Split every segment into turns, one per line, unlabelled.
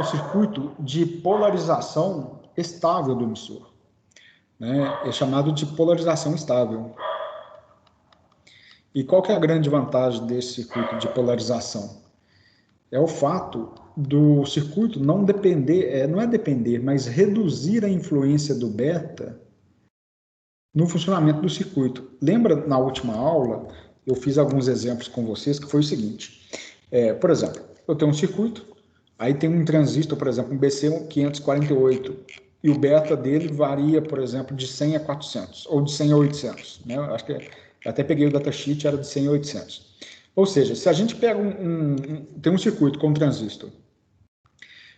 o circuito de polarização estável do emissor, né? É chamado de polarização estável. E qual que é a grande vantagem desse circuito de polarização? É o fato do circuito não depender, não é depender, mas reduzir a influência do beta no funcionamento do circuito. Lembra, na última aula, eu fiz alguns exemplos com vocês, que foi o seguinte. Por exemplo, eu tenho um circuito, aí tem um transistor, por exemplo, um BC548, e o beta dele varia, por exemplo, de 100 a 400, ou de 100 a 800. Né? Eu acho que eu até peguei o datasheet, era de 100 a 800. Ou seja, se a gente pega tem um circuito com um transistor,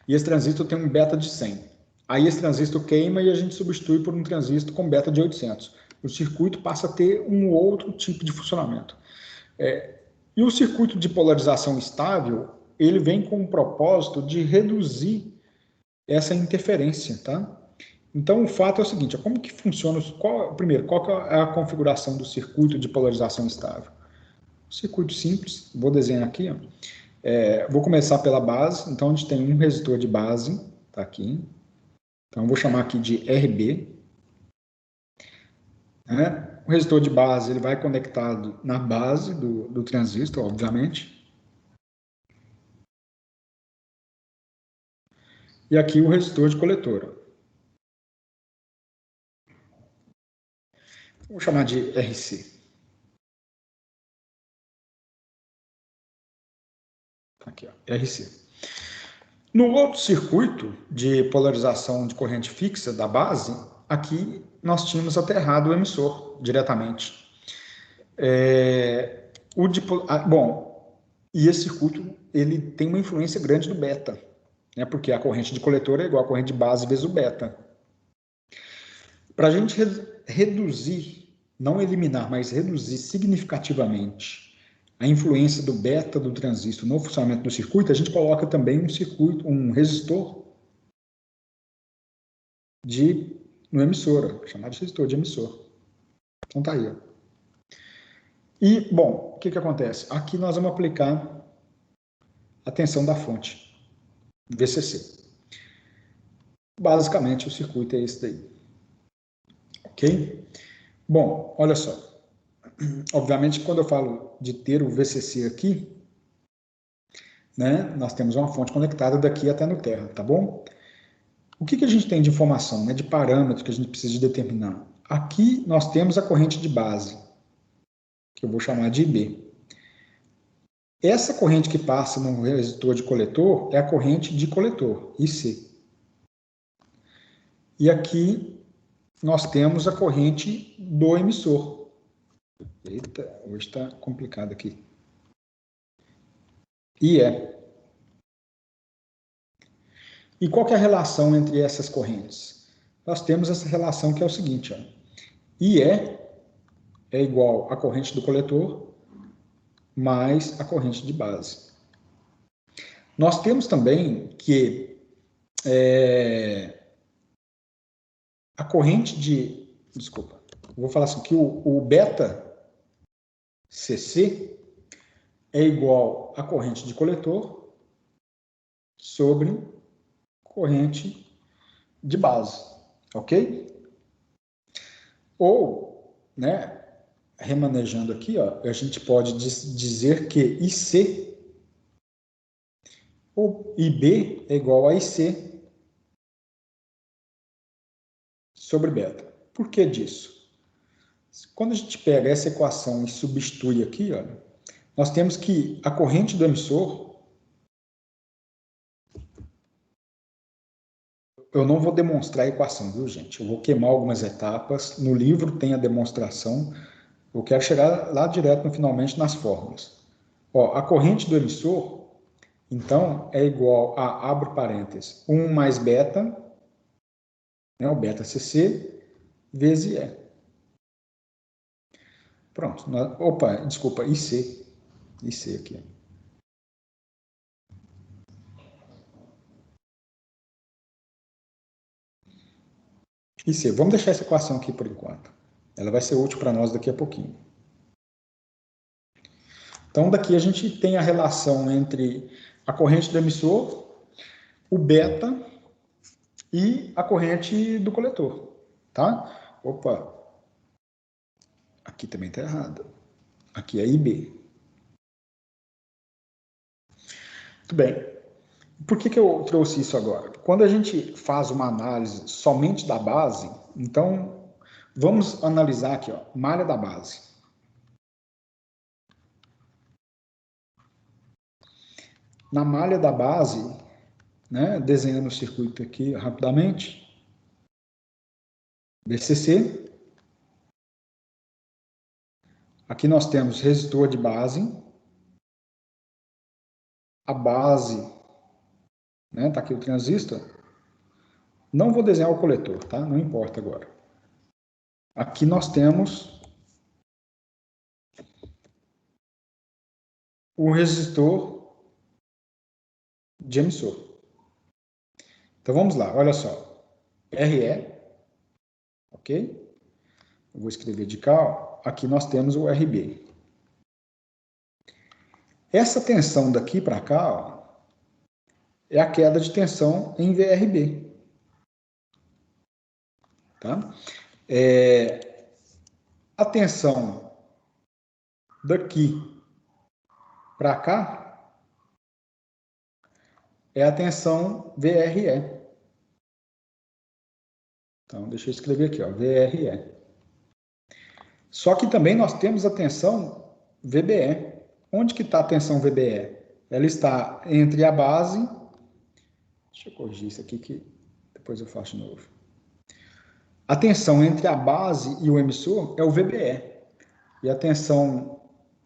e esse transistor tem um beta de 100, aí esse transistor queima e a gente substitui por um transistor com beta de 800. O circuito passa a ter um outro tipo de funcionamento. E o circuito de polarização estável, ele vem com o propósito de reduzir essa interferência, tá? Então, o fato é o seguinte, como que funciona, primeiro, qual que é a configuração do circuito de polarização estável? Circuito simples, vou desenhar aqui, ó. Vou começar pela base, então a gente tem um resistor de base, tá aqui. Então, eu vou chamar aqui de RB. O resistor de base, ele vai conectado na base do transistor, obviamente. E aqui o resistor de coletora. Vou chamar de RC. Aqui, ó, RC. No outro circuito de polarização de corrente fixa da base, aqui nós tínhamos aterrado o emissor diretamente. Bom, e esse circuito ele tem uma influência grande do beta, né, porque a corrente de coletora é igual a corrente de base vezes o beta. Para a gente reduzir, não eliminar, mas reduzir significativamente a influência do beta do transistor no funcionamento do circuito, a gente coloca também um resistor no emissor, chamado de resistor de emissor. Então tá aí. Ó. E, bom, o que acontece? Aqui nós vamos aplicar a tensão da fonte, VCC. Basicamente, o circuito é esse daí. Ok? Bom, olha só. Obviamente, quando eu falo de ter o VCC aqui, né, nós temos uma fonte conectada daqui até no terra, tá bom? O que a gente tem de informação, né, de parâmetros que a gente precisa de determinar? Aqui nós temos a corrente de base, que eu vou chamar de IB. Essa corrente que passa no resistor de coletor é a corrente de coletor, IC. E aqui nós temos a corrente do emissor. Eita, hoje está complicado aqui. IE. E qual que é a relação entre essas correntes? Nós temos essa relação que é o seguinte, ó. IE é igual à corrente do coletor mais a corrente de base. Nós temos também que a corrente de... Desculpa, vou falar assim, que o beta CC é igual à corrente de coletor sobre corrente de base, ok? Ou, né, remanejando aqui, ó, a gente pode dizer que IC ou IB é igual a IC sobre beta. Por que disso? Quando a gente pega essa equação e substitui aqui, ó, nós temos que a corrente do emissor... Eu não vou demonstrar a equação, viu, gente? Eu vou queimar algumas etapas. No livro tem a demonstração. Eu quero chegar lá direto, finalmente, nas fórmulas. Ó, a corrente do emissor, então, é igual a, abro parênteses, 1 mais beta, né, o beta CC, vezes E. Pronto. Opa, desculpa, IC. IC aqui. IC. Vamos deixar essa equação aqui por enquanto. Ela vai ser útil para nós daqui a pouquinho. Então, daqui a gente tem a relação entre a corrente do emissor, o beta e a corrente do coletor, tá? Opa, aqui também está errado. Aqui é IB. Muito bem. Por que eu trouxe isso agora? Quando a gente faz uma análise somente da base, então vamos analisar aqui, ó, malha da base. Na malha da base, né, desenhando o circuito aqui rapidamente, VCC. Aqui nós temos resistor de base, a base, né, tá aqui o transistor. Não vou desenhar o coletor, tá? Não importa agora. Aqui nós temos o resistor de emissor. Então vamos lá, olha só. RE, ok? Eu vou escrever de cá, ó. Aqui nós temos o RB. Essa tensão daqui para cá, ó, é a queda de tensão em VRB. Tá? A tensão daqui para cá é a tensão VRE. Então, deixa eu escrever aqui, ó, VRE. Só que também nós temos a tensão VBE. Onde que está a tensão VBE? Ela está entre a base... Deixa eu corrigir isso aqui que depois eu faço de novo. A tensão entre a base e o emissor é o VBE. E a tensão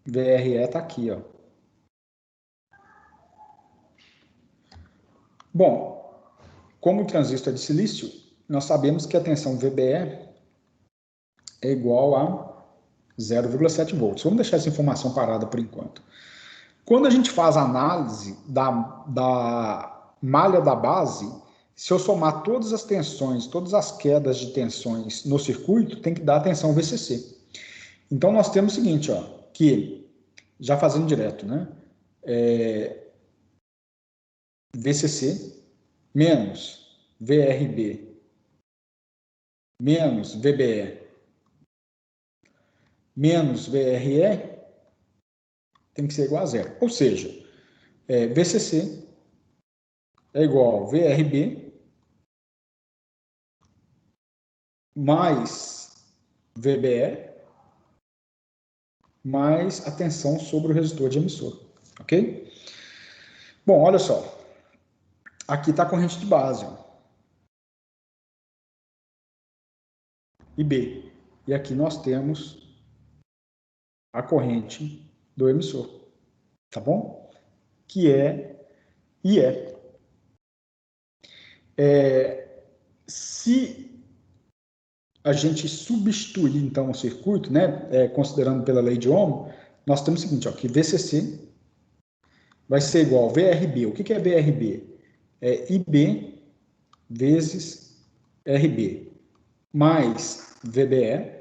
VRE está aqui, ó. Bom, como o transistor é de silício, nós sabemos que a tensão VBE é igual a 0,7 volts. Vamos deixar essa informação parada por enquanto. Quando a gente faz a análise da malha da base, se eu somar todas as tensões, todas as quedas de tensões no circuito, tem que dar a tensão VCC. Então, nós temos o seguinte, ó, que, já fazendo direto, né? VCC menos VRB menos VBE menos VRE tem que ser igual a zero. Ou seja, VCC é igual a VRB mais VBE mais a tensão sobre o resistor de emissor. Ok? Bom, olha só. Aqui está a corrente de base. Ó. IB. E aqui nós temos a corrente do emissor. Tá bom? Que é IE. Se a gente substituir, então, o circuito, né, considerando pela lei de Ohm, nós temos o seguinte, ó, que VCC vai ser igual a VRB. O que é VRB? É IB vezes RB mais VBE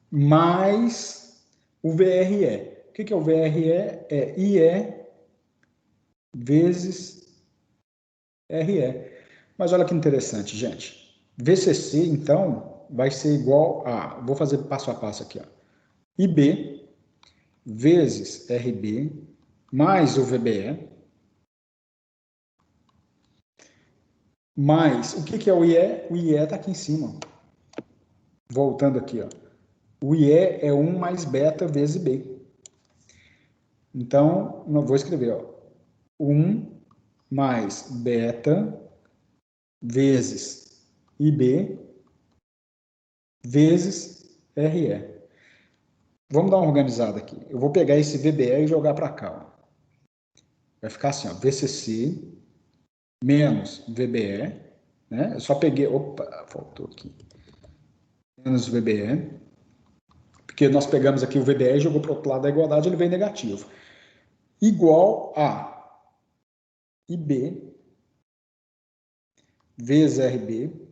mais o VRE. O que é o VRE? É IE vezes RE. Mas olha que interessante, gente. VCC, então, vai ser igual a... Vou fazer passo a passo aqui. Ó. IB vezes RB mais o VBE mais... O que é o IE? O IE está aqui em cima. Voltando aqui. Ó. O IE é 1 mais beta vezes B. Então, não vou escrever. Ó. 1 mais beta vezes IB vezes RE. Vamos dar uma organizada aqui. Eu vou pegar esse VBE e jogar para cá. Ó. Vai ficar assim, ó, VCC menos VBE. Né? Eu só peguei... Opa, faltou aqui. Menos VBE. Porque nós pegamos aqui o VBE e jogou para o outro lado da igualdade, ele vem negativo. Igual a IB vezes RB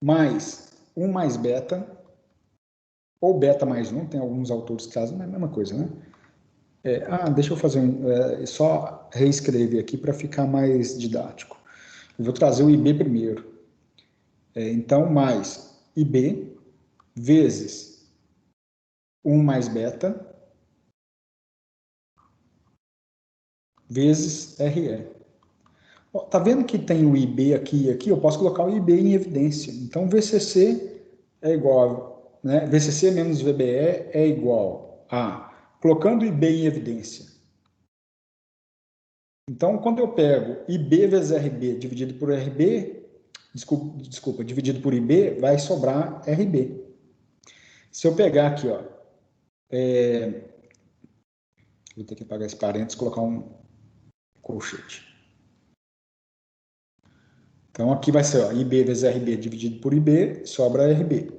mais 1 mais beta, ou beta mais 1, tem alguns autores que fazem a mesma coisa, né? Deixa eu fazer só reescrever aqui para ficar mais didático. Eu vou trazer o IB primeiro. Então, mais IB vezes 1 mais beta vezes RE. Tá vendo que tem o IB aqui e aqui? Eu posso colocar o IB em evidência. Então, VCC é igual, né? VCC menos VBE é igual a... Colocando o IB em evidência. Então, quando eu pego IB vezes RB dividido por RB, desculpa, dividido por IB, vai sobrar RB. Se eu pegar aqui, ó, vou ter que apagar esse parênteses e colocar um colchete. Então, aqui vai ser, ó, IB vezes RB dividido por IB, sobra RB.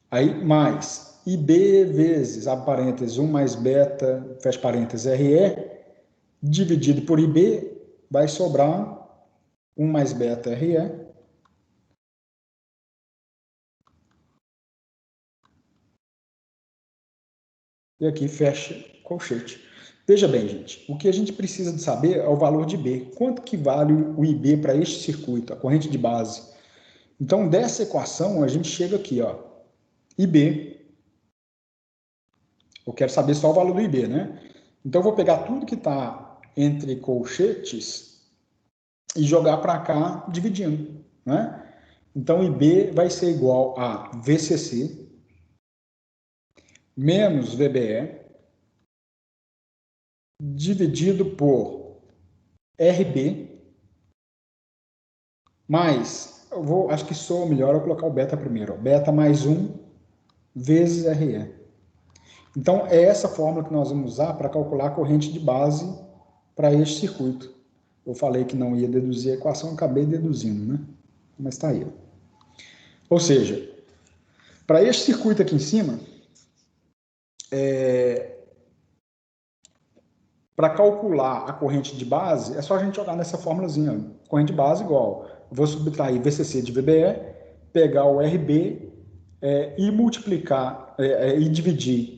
Aí, mais IB vezes, abre parênteses, 1 mais beta, fecha parênteses, RE, dividido por IB, vai sobrar 1 mais beta RE. E aqui fecha colchete. Veja bem, gente, o que a gente precisa de saber é o valor de B. Quanto que vale o IB para este circuito, a corrente de base? Então, dessa equação, a gente chega aqui, ó, IB. Eu quero saber só o valor do IB, né? Então, eu vou pegar tudo que está entre colchetes e jogar para cá, dividindo, né? Então, IB vai ser igual a VCC menos VBE dividido por RB mais, acho que soa melhor eu colocar o beta primeiro, ó, beta mais 1 vezes RE. Então, é essa fórmula que nós vamos usar para calcular a corrente de base para este circuito. Eu falei que não ia deduzir a equação, acabei deduzindo, né? Mas está aí. Ou seja, para este circuito aqui em cima, para calcular a corrente de base, é só a gente jogar nessa fórmulazinha. Corrente de base igual, vou subtrair VCC de VBE, pegar o RB e multiplicar, e dividir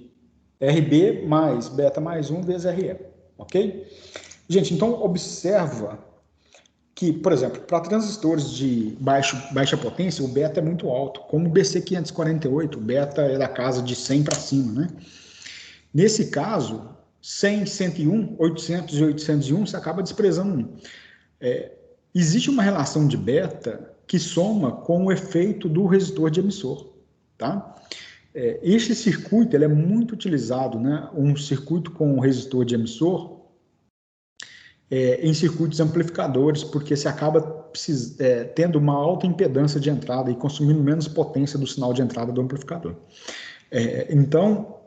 RB mais beta mais 1 vezes RE, ok? Gente, então observa que, por exemplo, para transistores de baixa potência, o beta é muito alto, como o BC548, o beta é da casa de 100 para cima, né? Nesse caso, 100, 101, 800 e 801, você acaba desprezando 1. Existe uma relação de beta que soma com o efeito do resistor de emissor, tá? Este circuito ele é muito utilizado, né? Um circuito com resistor de emissor em circuitos amplificadores, porque você acaba tendo uma alta impedância de entrada e consumindo menos potência do sinal de entrada do amplificador. Então,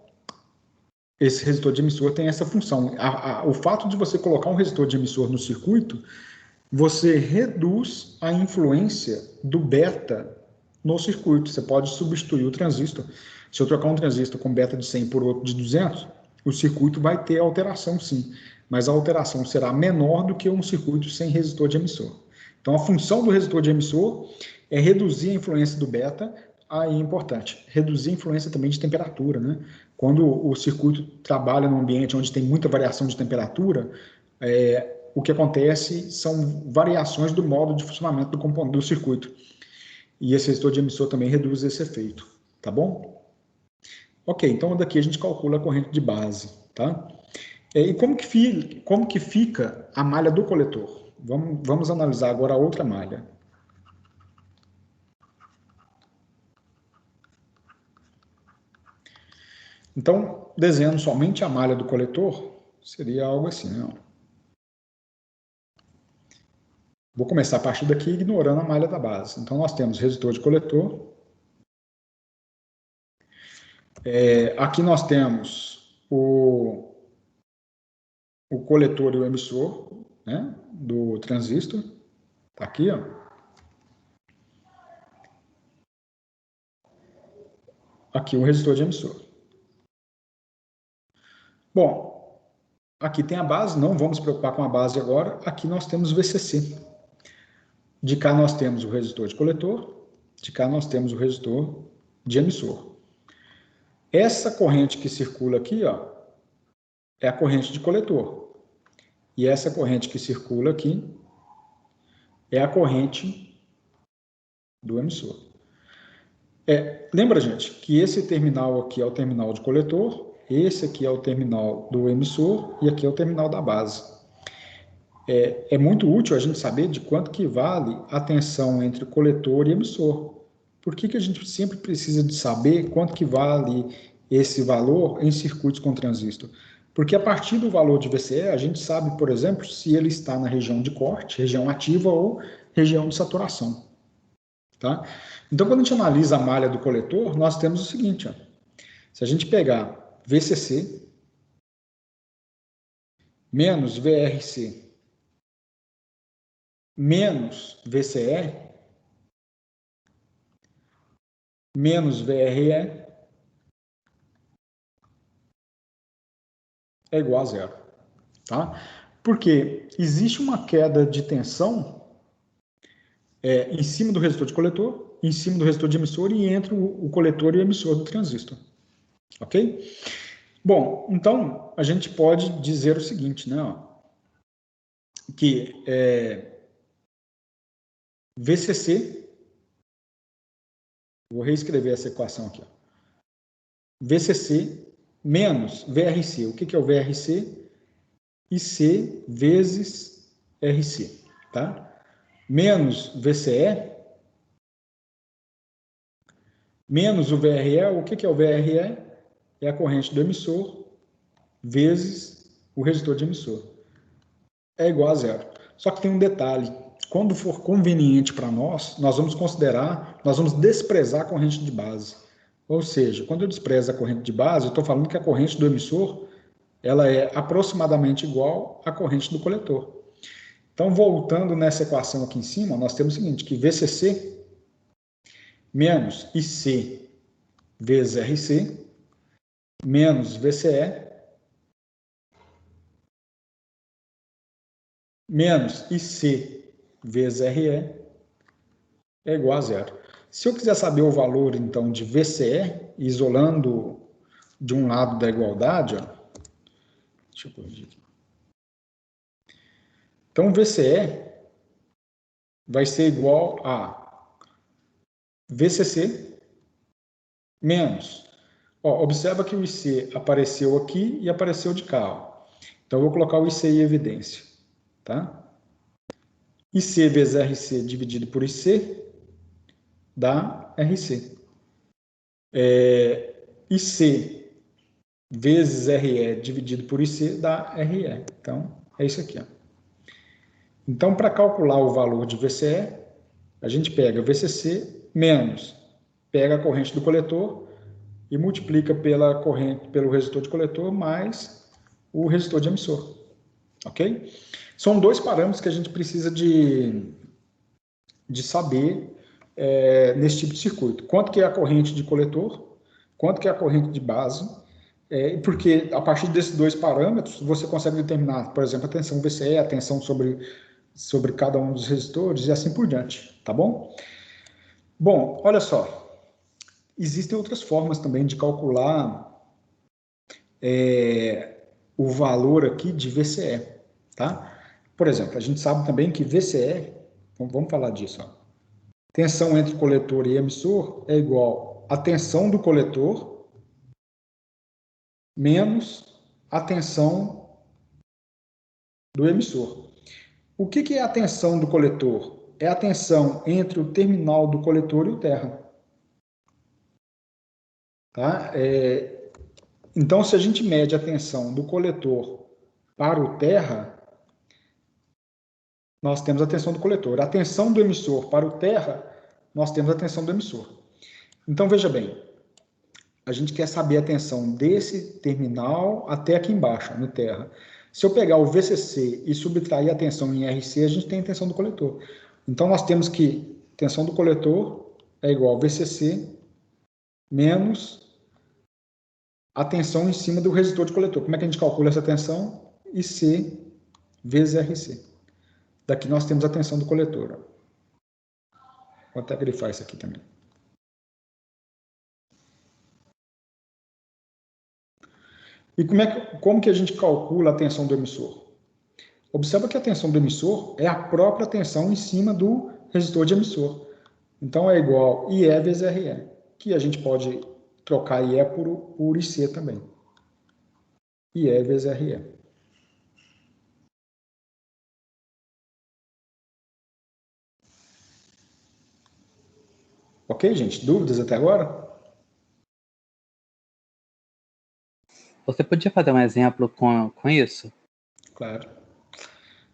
esse resistor de emissor tem essa função. O fato de você colocar um resistor de emissor no circuito, você reduz a influência do beta no circuito. Você pode substituir o transistor. Se eu trocar um transistor com beta de 100 por outro de 200, o circuito vai ter alteração sim, mas a alteração será menor do que um circuito sem resistor de emissor. Então, a função do resistor de emissor é reduzir a influência do beta. Aí é importante, reduzir a influência também de temperatura, né? Quando o circuito trabalha num ambiente onde tem muita variação de temperatura, o que acontece são variações do modo de funcionamento do circuito. E esse resistor de emissor também reduz esse efeito, tá bom? Ok, então daqui a gente calcula a corrente de base, tá? E como que fica a malha do coletor? Vamos analisar agora a outra malha. Então, desenhando somente a malha do coletor, seria algo assim, né? Vou começar a partir daqui ignorando a malha da base. Então, nós temos resistor de coletor. Aqui nós temos o coletor e o emissor, né, do transistor. Está aqui, ó. Aqui o resistor de emissor. Bom, aqui tem a base, não vamos nos preocupar com a base agora. Aqui nós temos o VCC. De cá nós temos o resistor de coletor, de cá nós temos o resistor de emissor. Essa corrente que circula aqui, ó, é a corrente de coletor. E essa corrente que circula aqui é a corrente do emissor. Lembra, gente, que esse terminal aqui é o terminal de coletor, esse aqui é o terminal do emissor e aqui é o terminal da base. É muito útil a gente saber de quanto que vale a tensão entre coletor e emissor. Por que a gente sempre precisa de saber quanto que vale esse valor em circuitos com transistor? Porque a partir do valor de VCE, a gente sabe, por exemplo, se ele está na região de corte, região ativa ou região de saturação. Tá? Então, quando a gente analisa a malha do coletor, nós temos o seguinte, ó. Se a gente pegar VCC menos VRC menos VCE menos VRE é igual a zero. Tá? Porque existe uma queda de tensão em cima do resistor de coletor, em cima do resistor de emissor e entre o coletor e o emissor do transistor. Ok? Bom, então a gente pode dizer o seguinte, né? Ó, que VCC, vou reescrever essa equação aqui, ó, VCC menos VRC. O que é o VRC? IC vezes RC, tá? Menos VCE, menos o VRE. O que é o VRE? É a corrente do emissor vezes o resistor de emissor. É igual a zero. Só que tem um detalhe. Quando for conveniente para nós, nós vamos desprezar a corrente de base. Ou seja, quando eu desprezo a corrente de base, eu estou falando que a corrente do emissor ela é aproximadamente igual à corrente do coletor. Então, voltando nessa equação aqui em cima, nós temos o seguinte, que VCC menos IC vezes RC menos VCE menos IC vezes RE é igual a zero. Se eu quiser saber o valor, então, de VCE, isolando de um lado da igualdade, ó, deixa eu corrigir aqui. Então, VCE vai ser igual a VCC menos. Ó, observa que o IC apareceu aqui e apareceu de cá. Ó. Então, eu vou colocar o IC em evidência. Tá? IC vezes RC dividido por IC dá RC. IC vezes RE dividido por IC dá RE. Então, é isso aqui. Ó. Então, para calcular o valor de VCE, a gente pega VCC menos, pega a corrente do coletor e multiplica pela corrente, pelo resistor de coletor mais o resistor de emissor. Ok? São dois parâmetros que a gente precisa de saber nesse tipo de circuito. Quanto que é a corrente de coletor, quanto que é a corrente de base, porque a partir desses dois parâmetros você consegue determinar, por exemplo, a tensão VCE, a tensão sobre cada um dos resistores e assim por diante, tá bom? Bom, olha só, existem outras formas também de calcular o valor aqui de VCE, tá? Por exemplo, a gente sabe também que VCE, vamos falar disso, ó. Tensão entre coletor e emissor é igual a tensão do coletor menos a tensão do emissor. O que é a tensão do coletor? É a tensão entre o terminal do coletor e o terra. Tá? Então, se a gente mede a tensão do coletor para o terra, nós temos a tensão do coletor. A tensão do emissor para o terra, nós temos a tensão do emissor. Então, veja bem, a gente quer saber a tensão desse terminal até aqui embaixo, no terra. Se eu pegar o VCC e subtrair a tensão em RC, a gente tem a tensão do coletor. Então, nós temos que tensão do coletor é igual a VCC menos a tensão em cima do resistor de coletor. Como é que a gente calcula essa tensão? IC vezes RC. Daqui nós temos a tensão do coletor. Vou até grifar isso aqui também. E como que a gente calcula a tensão do emissor? Observa que a tensão do emissor é a própria tensão em cima do resistor de emissor. Então, é igual IE vezes RE, que a gente pode trocar IE por IC também. IE vezes RE. Ok, gente? Dúvidas até agora?
Você podia fazer um exemplo com isso?
Claro.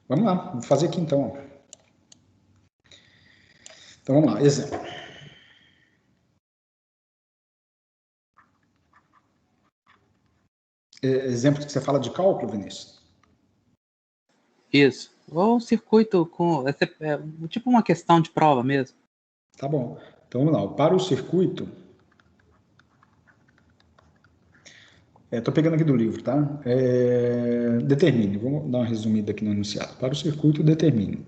Vamos lá, vou fazer aqui então. Então vamos lá, exemplo. Exemplo que você fala de cálculo, Vinícius?
Isso. Ou um circuito com... tipo uma questão de prova mesmo.
Tá bom. Então vamos lá. Para o circuito... Estou pegando aqui do livro, tá? Determine. Vamos dar uma resumida aqui no enunciado. Para o circuito, determine.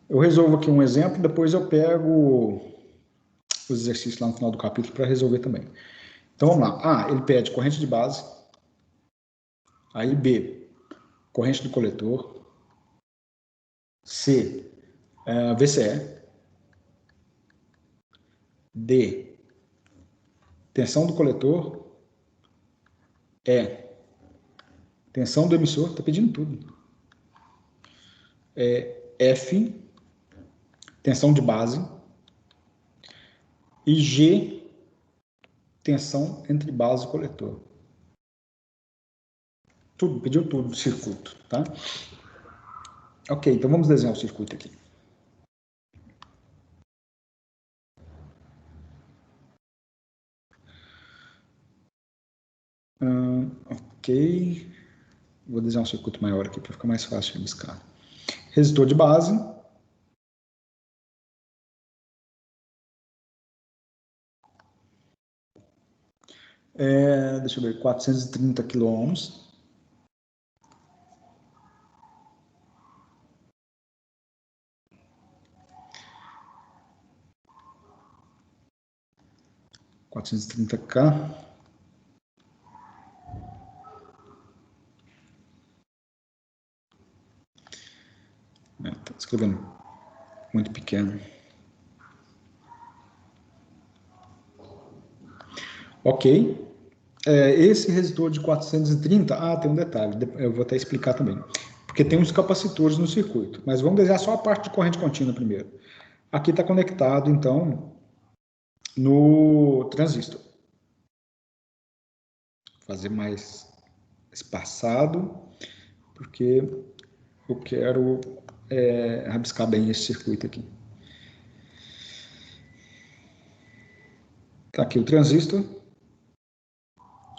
Eu resolvo aqui um exemplo, depois eu pego os exercícios lá no final do capítulo para resolver também. Então vamos lá. A, ele pede corrente de base. Aí B, corrente do coletor. C, VCE. D, tensão do coletor. E, tensão do emissor. Está pedindo tudo. F, tensão de base. E G, tensão entre base e coletor. Tudo, pediu tudo do circuito, tá? Ok, então vamos desenhar o circuito aqui. Ok. Vou desenhar um circuito maior aqui para ficar mais fácil de buscar. Resistor de base. Deixa eu ver, 430 quilôohms. K. Estou escrevendo muito pequeno. Ok. Esse resistor de 430, tem um detalhe, eu vou até explicar também. Porque tem uns capacitores no circuito, mas vamos desenhar só a parte de corrente contínua primeiro. Aqui está conectado, então, no transistor. Vou fazer mais espaçado, porque eu quero rabiscar bem esse circuito aqui. Está aqui o transistor.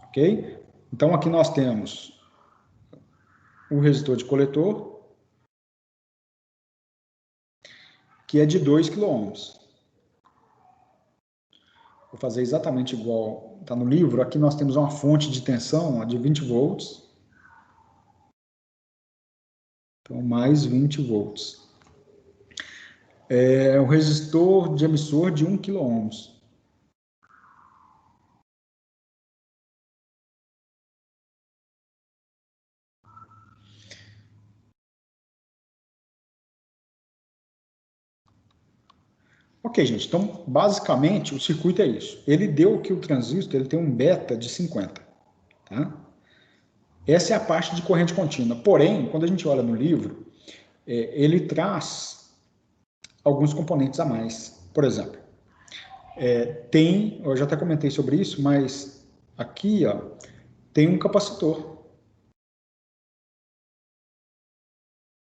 Ok? Então, aqui nós temos o resistor de coletor, que é de 2 kΩ. Vou fazer exatamente igual está no livro. Aqui nós temos uma fonte de tensão de 20 volts. Então, mais 20 volts. O resistor de emissor de 1 kΩ. Ok, gente. Então, basicamente, o circuito é isso. Ele deu que o transistor ele tem um beta de 50. Tá? Essa é a parte de corrente contínua. Porém, quando a gente olha no livro, ele traz alguns componentes a mais. Por exemplo, eu já até comentei sobre isso, mas aqui tem um capacitor.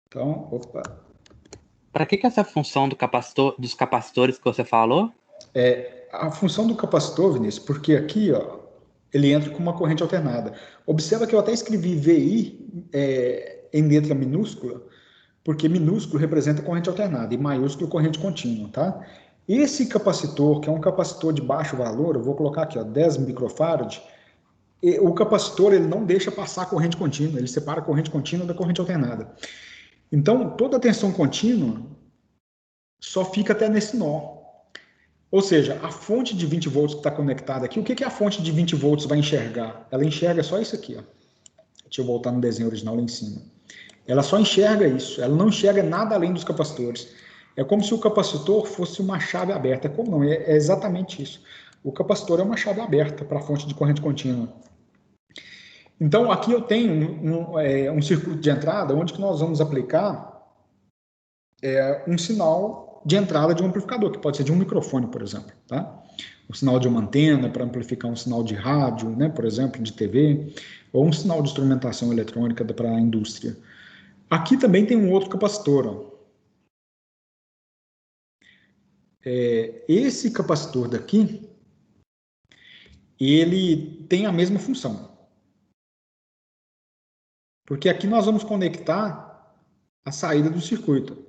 Então, opa.
Para que essa função dos capacitores que você falou?
A função do capacitor, Vinícius, porque aqui ele entra com uma corrente alternada. Observa que eu até escrevi VI em letra minúscula, porque minúsculo representa corrente alternada e maiúsculo corrente contínua, tá? Esse capacitor, que é um capacitor de baixo valor, eu vou colocar aqui, 10 microfarad, o capacitor ele não deixa passar a corrente contínua, ele separa a corrente contínua da corrente alternada. Então, toda a tensão contínua só fica até nesse nó. Ou seja, a fonte de 20 volts que está conectada aqui, o que a fonte de 20 volts vai enxergar? Ela enxerga só isso aqui, ó. Deixa eu voltar no desenho original lá em cima. Ela só enxerga isso, ela não enxerga nada além dos capacitores. É como se o capacitor fosse uma chave aberta. Como não? É exatamente isso. O capacitor é uma chave aberta para a fonte de corrente contínua. Então, aqui eu tenho um circuito de entrada onde que nós vamos aplicar um sinal de entrada de um amplificador, que pode ser de um microfone, por exemplo. Tá? Um sinal de uma antena para amplificar um sinal de rádio, né, por exemplo, de TV, ou um sinal de instrumentação eletrônica para a indústria. Aqui também tem um outro capacitor. Ó. Esse capacitor daqui, ele tem a mesma função. Porque aqui nós vamos conectar a saída do circuito.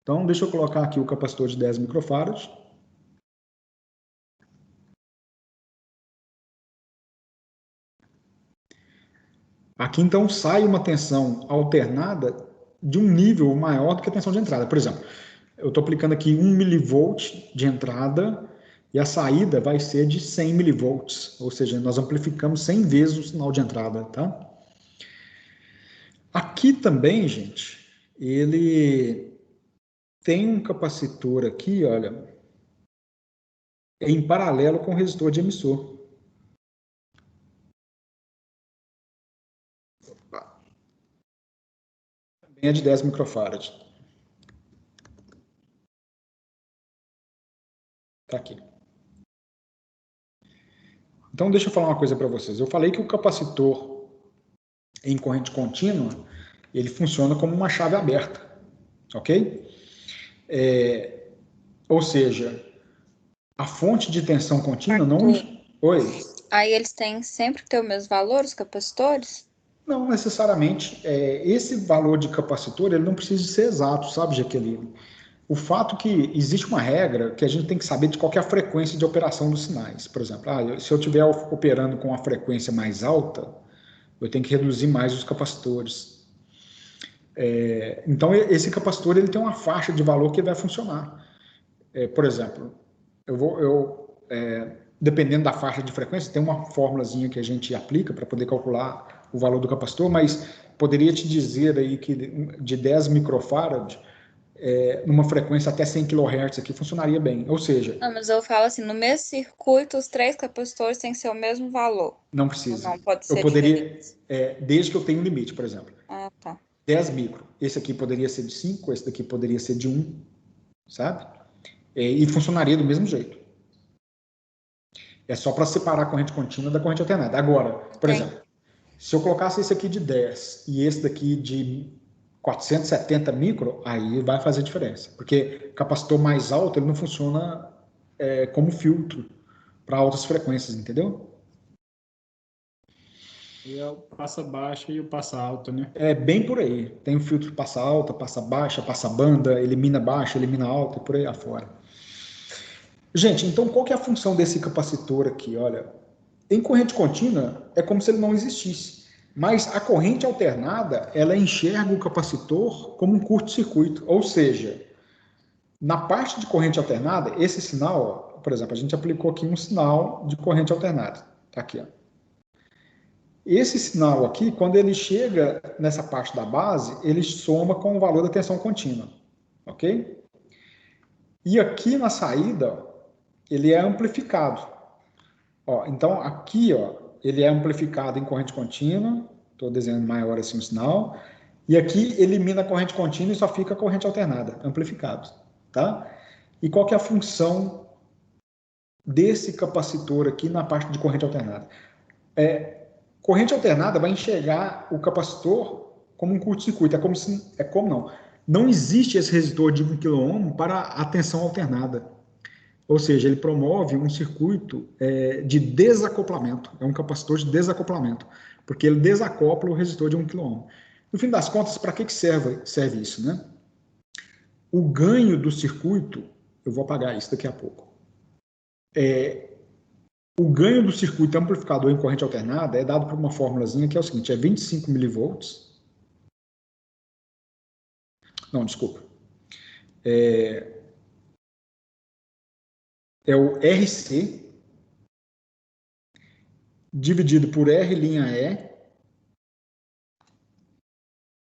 Então, deixa eu colocar aqui o capacitor de 10 microfarads. Aqui, então, sai uma tensão alternada de um nível maior do que a tensão de entrada. Por exemplo, eu estou aplicando aqui 1 milivolt de entrada e a saída vai ser de 100 milivolts. Ou seja, nós amplificamos 100 vezes o sinal de entrada, tá? Aqui também, gente, ele tem um capacitor aqui, olha, em paralelo com o resistor de emissor. Também é de 10 microfarads. Tá aqui. Então, deixa eu falar uma coisa para vocês. Eu falei que o capacitor em corrente contínua, ele funciona como uma chave aberta, ok? Ou seja, a fonte de tensão contínua não... Oi?
Aí eles têm sempre que ter o mesmo valor, os capacitores?
Não necessariamente. Esse valor de capacitor, ele não precisa de ser exato, sabe, Jaqueline? O fato que existe uma regra que a gente tem que saber de qual que é a frequência de operação dos sinais. Por exemplo, se eu estiver operando com a frequência mais alta, eu tenho que reduzir mais os capacitores. Então, esse capacitor ele tem uma faixa de valor que vai funcionar. Por exemplo, dependendo da faixa de frequência, tem uma formulazinha que a gente aplica para poder calcular o valor do capacitor, mas poderia te dizer aí que de 10 microfarad, numa frequência até 100 kHz aqui, funcionaria bem. Ou seja...
Não, mas eu falo assim, no mesmo circuito, os 3 capacitores têm que ser o mesmo valor.
Não precisa.
Não, pode ser
eu poderia,
diferente.
desde que eu tenha um limite, por exemplo.
Ah, tá.
10 micro. Esse aqui poderia ser de 5, esse daqui poderia ser de 1, sabe? E funcionaria do mesmo jeito. É só para separar a corrente contínua da corrente alternada. Agora, por exemplo, se eu colocasse esse aqui de 10 e esse daqui de 470 micro, aí vai fazer diferença. Porque capacitor mais alto, ele não funciona como filtro para altas frequências, entendeu?
E é o passa baixa e o passa alta, né?
É bem por aí. Tem o filtro passa alta, passa baixa, passa banda, elimina baixa, elimina alta e por aí afora. Gente, então qual que é a função desse capacitor aqui? Olha, em corrente contínua é como se ele não existisse. Mas a corrente alternada, ela enxerga o capacitor como um curto-circuito. Ou seja, na parte de corrente alternada, esse sinal, ó, por exemplo, a gente aplicou aqui um sinal de corrente alternada. Tá aqui, ó. Esse sinal aqui, quando ele chega nessa parte da base, ele soma com o valor da tensão contínua, ok? E aqui na saída, ele é amplificado. Ó, então, aqui, ó, ele é amplificado em corrente contínua, estou desenhando maior assim o sinal, e aqui elimina a corrente contínua e só fica a corrente alternada, amplificado, tá? E qual que é a função desse capacitor aqui na parte de corrente alternada? Corrente alternada vai enxergar o capacitor como um curto-circuito. Não existe esse resistor de 1 kΩ para a tensão alternada. Ou seja, ele promove um circuito de desacoplamento. É um capacitor de desacoplamento, porque ele desacopla o resistor de 1 kΩ. No fim das contas, para que serve isso, né? O ganho do circuito, eu vou apagar isso daqui a pouco. O ganho do circuito amplificador em corrente alternada é dado por uma formulazinha que é o seguinte, é 25 milivolts. Não, desculpa. é o RC dividido por R'(E).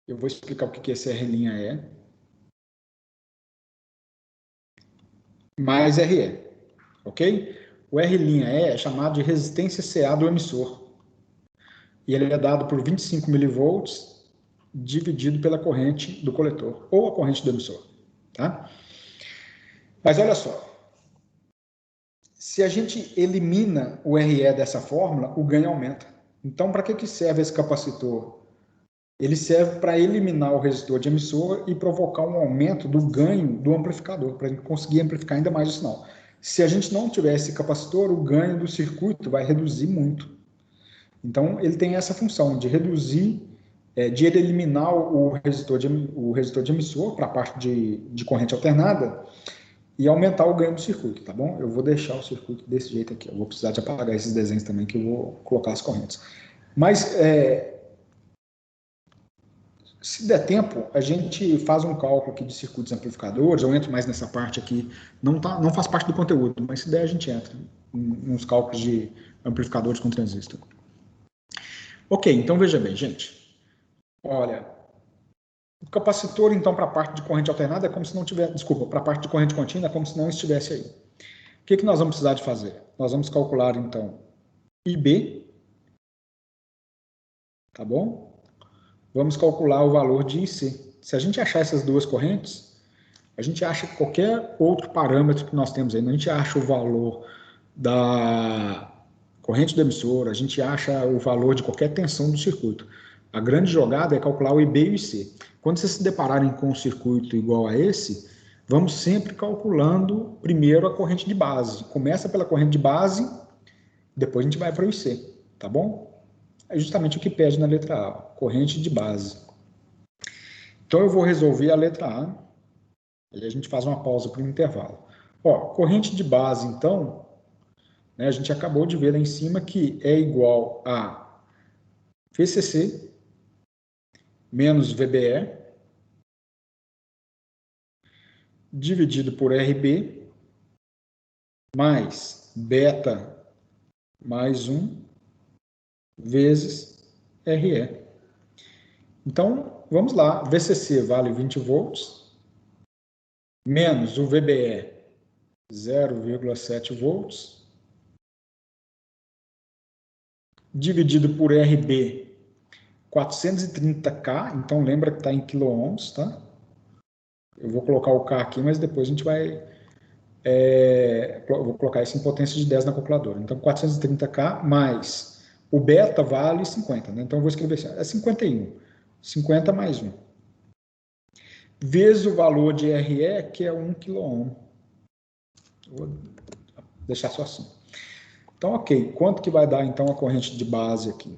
Eu vou explicar o que é esse R'(E), mais RE, ok? O R'(E) é chamado de resistência CA do emissor. E ele é dado por 25 milivolts dividido pela corrente do coletor, ou a corrente do emissor, tá? Mas olha só, se a gente elimina o RE dessa fórmula, o ganho aumenta. Então, para que serve esse capacitor? Ele serve para eliminar o resistor de emissor e provocar um aumento do ganho do amplificador, para a gente conseguir amplificar ainda mais o sinal. Se a gente não tiver esse capacitor, o ganho do circuito vai reduzir muito. Então, ele tem essa função de reduzir, de eliminar o resistor de emissor para a parte de corrente alternada e aumentar o ganho do circuito, tá bom? Eu vou deixar o circuito desse jeito aqui. Eu vou precisar de apagar esses desenhos também, que eu vou colocar as correntes. Mas, se der tempo, a gente faz um cálculo aqui de circuitos amplificadores. Eu entro mais nessa parte aqui. Não faz parte do conteúdo, mas se der, a gente entra nos cálculos de amplificadores com transistor. Ok, então veja bem, gente. Olha, o capacitor, então, para a parte de corrente alternada é como se não tivesse... Desculpa, para a parte de corrente contínua é como se não estivesse aí. O que nós vamos precisar de fazer? Nós vamos calcular, então, IB, tá bom? Vamos calcular o valor de IC. Se a gente achar essas duas correntes, a gente acha qualquer outro parâmetro que nós temos aí. A gente acha o valor da corrente do emissor, a gente acha o valor de qualquer tensão do circuito. A grande jogada é calcular o IB e o IC. Quando vocês se depararem com um circuito igual a esse, vamos sempre calculando primeiro a corrente de base. Começa pela corrente de base, depois a gente vai para o IC, tá bom? É justamente o que pede na letra A, corrente de base. Então eu vou resolver a letra A, aí a gente faz uma pausa para o intervalo. Ó, corrente de base, então, né, a gente acabou de ver lá em cima que é igual a VCC menos VBE dividido por RB mais beta mais 1 vezes RE. Então, vamos lá. VCC vale 20 volts, menos o VBE 0,7 volts, dividido por RB 430K, então lembra que está em quiloohms, tá? Eu vou colocar o K aqui, mas depois a gente vai... vou colocar isso em potência de 10 na calculadora. Então, 430K mais o beta vale 50, né? Então, eu vou escrever assim, é 51. 50 mais 1. Vezes o valor de RE, que é 1 kΩ. Vou deixar só assim. Então, ok. Quanto que vai dar, então, a corrente de base aqui?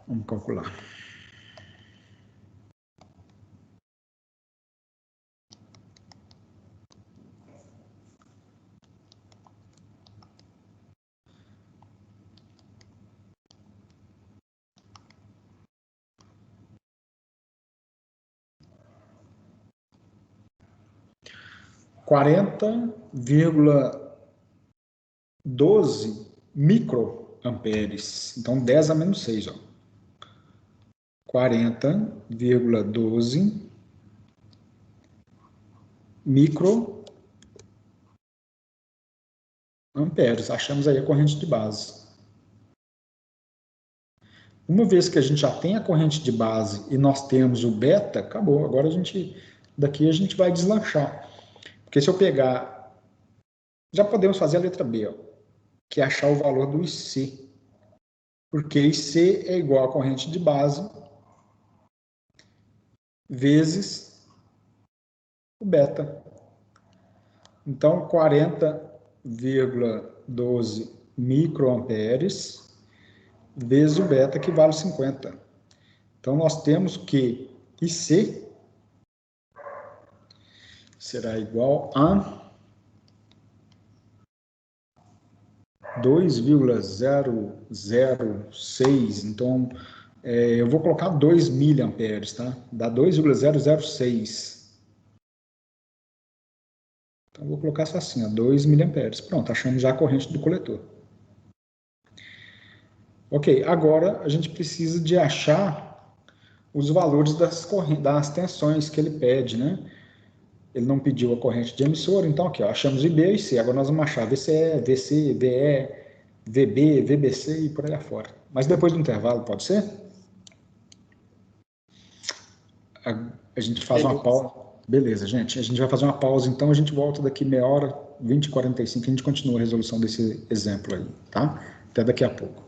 Vamos calcular. (40,12 microamperes). Então, 10 a menos 6, ó. 40,12 microamperes. Achamos aí a corrente de base. Uma vez que a gente já tem a corrente de base e nós temos o beta, acabou. Agora daqui a gente vai deslanchar. Porque se eu pegar... Já podemos fazer a letra B, ó, que é achar o valor do IC. Porque IC é igual a corrente de base vezes o beta. Então, 40,12 microamperes vezes o beta, que vale 50. Então, nós temos que IC será igual a 2,006. Então, Eu vou colocar 2 miliamperes, tá? Dá 2,006. Então, eu vou colocar só assim, ó, 2 miliamperes. Pronto, achamos já a corrente do coletor. Ok, agora a gente precisa de achar os valores das tensões que ele pede, né? Ele não pediu a corrente de emissora, então aqui, ó, achamos IB e C. Agora nós vamos achar VCE, VC, VE, VB, VBC e por aí afora. Mas depois do intervalo, pode ser? A gente faz uma pausa. Beleza, gente. A gente vai fazer uma pausa, então a gente volta daqui meia hora, 20h45, a gente continua a resolução desse exemplo aí, tá? Até daqui a pouco.